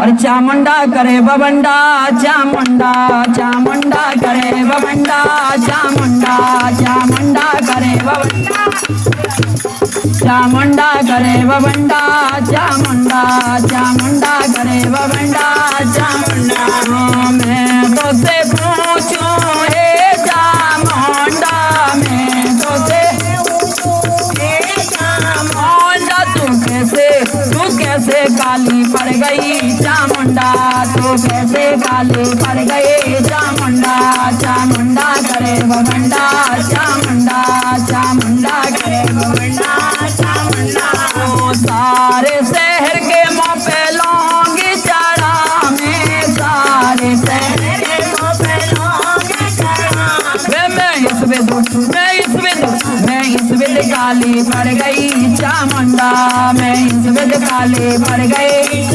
अरे चामुंडा करे बवंडा चामुंडा चामुंडा करे बवंडा चामुंडा चामुंडा करे बवंडा चामुंडा करे बवंडा चामुंडा चामुंडा करे बवंडा चामुंडा। मैं तो से पूछूं हे चामुंडा, मैं तो से हे चामुंडा, तू कैसे काली पड़ गई चामुंडा, तू कैसे काली पड़ गई चामुंडा। चामुंडा करे बवंडा चामुंडा चामुंडा करे बवंडा चामुंडा। सारे शहर के मुँह पे लौंगी चढ़ा, मैं सारे शहर के मुँह पे लौंगी चढ़ा। मैं इस विद काली पड़ गई चामुंडा, मैं इस विद काली पड़ गई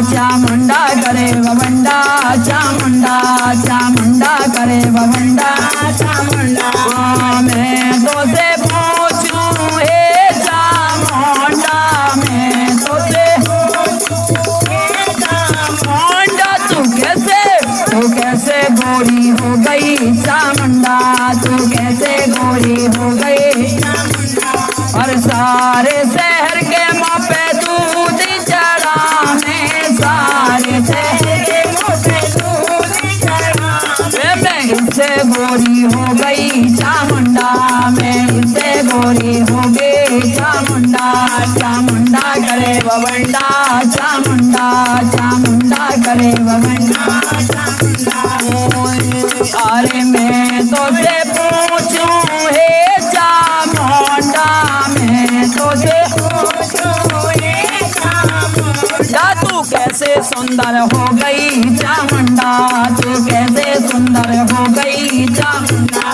चामुंडा करे बवंडा चामुंडा चामुंडा करे बवंडा चामुंडा। मैं तो से पूछूं हे चामुंडा, मैं तो से हे चामुंडा, तू कैसे गोरी हो गई चामुंडा, तू कैसे गोरी हो गई चामुंडा। और सारे शहर के मुँह पे दूध चढ़ा, मैं सारे शहर के मुँह पे दूध चढ़ा। मैं इससे गोरी हो गई चामुंडा, मैं इससे गोरी हो गई चामुंडा। चामुंडा करे बवंडा चामुंडा चामुंडा करे बवंडा चामुंडा। अरे मैं तो से पूछूं हे चामुंडा, मैं तो से पूछूं हे चामुंडा, तू कैसे सुंदर हो गई चामुंडा, तू कैसे सुंदर हो गई चामुंडा।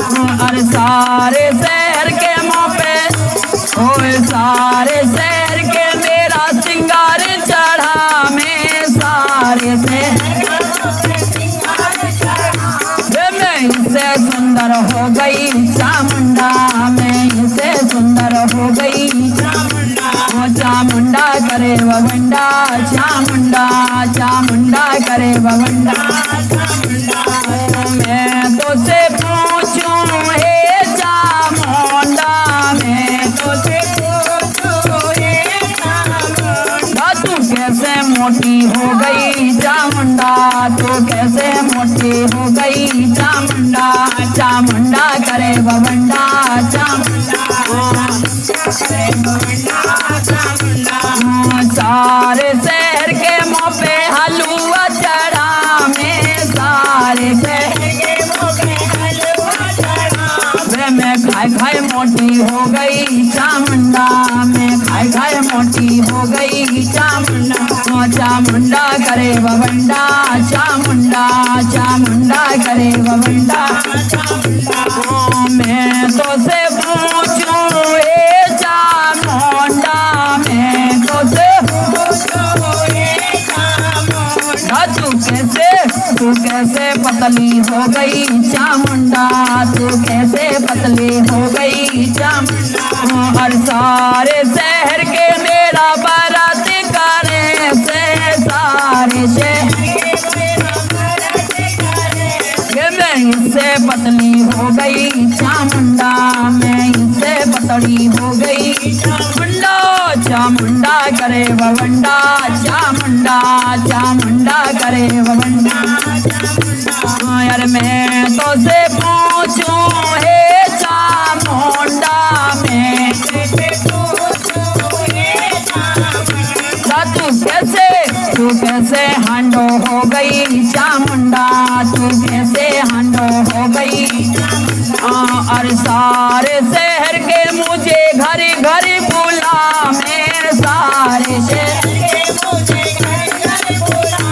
अरे सारे शहर के मुँह पे ओए सारे शहर के मेरा सिंगार चढ़ा, मैं सारे शहर मैं इससे सुंदर हो गई चामुंडा, मैं इससे सुंदर हो गई चामुंडा। चामुंडा करे बवंडा चामुंडा चामुंडा करे बवंडा चामुंडा। मैं तो से पूछूं हे चामुंडा, मैं तो से पूछूं हे चामुंडा, तू कैसे मोटी हो गई चामुंडा, तू कैसे मोटी हो गई चामुंडा। चामुंडा करे बवंडा चामुंडा करे बवंडा चामुंडा। सारे शहर के मुँह पे हलवा चढ़ा, मैं सारे शहर के मुँह पे हलवा चढ़ा। मैं खाए मोटी हो गई चामुंडा, मैं खाए मोटी हो गई चामुंडा। चामुंडा करे बवंडा चामुंडा चामुंडा करे बवंडा चामुंडा। मैं तो से पूछूं हे चामुंडा, मैं तो से पूछूं हे चामुंडा, तू कैसे पतली हो गई चामुंडा, तू कैसे पतली हो गई चामुंडा। और सारे शहर के मेरा बारात करे से सारे शहर मैं इससे पतली हो गई चामुंडा, मैं इससे पतली हो गई चामुंडा। चामुंडा करे बवंडा चामुंडा चामुंडा करे बवंडा चामुंडा। यार मैं तो से पूछूं हे चामुंडा, मैं पूछूं हे चामुंडा, तू कैसे हांडो हो गई चामुंडा, तू कैसे हांडो हो गई। और सारे शहर के मुझे घर घर बुला, मैं सारे शहर के मुझे घर घर बुला।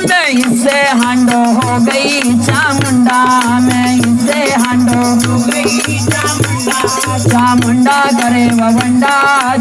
मैं इससे हांडो हो गई चामुंडा, मैं इससे हांडो हो गई चामुंडा। चामुंडा करे बवंडा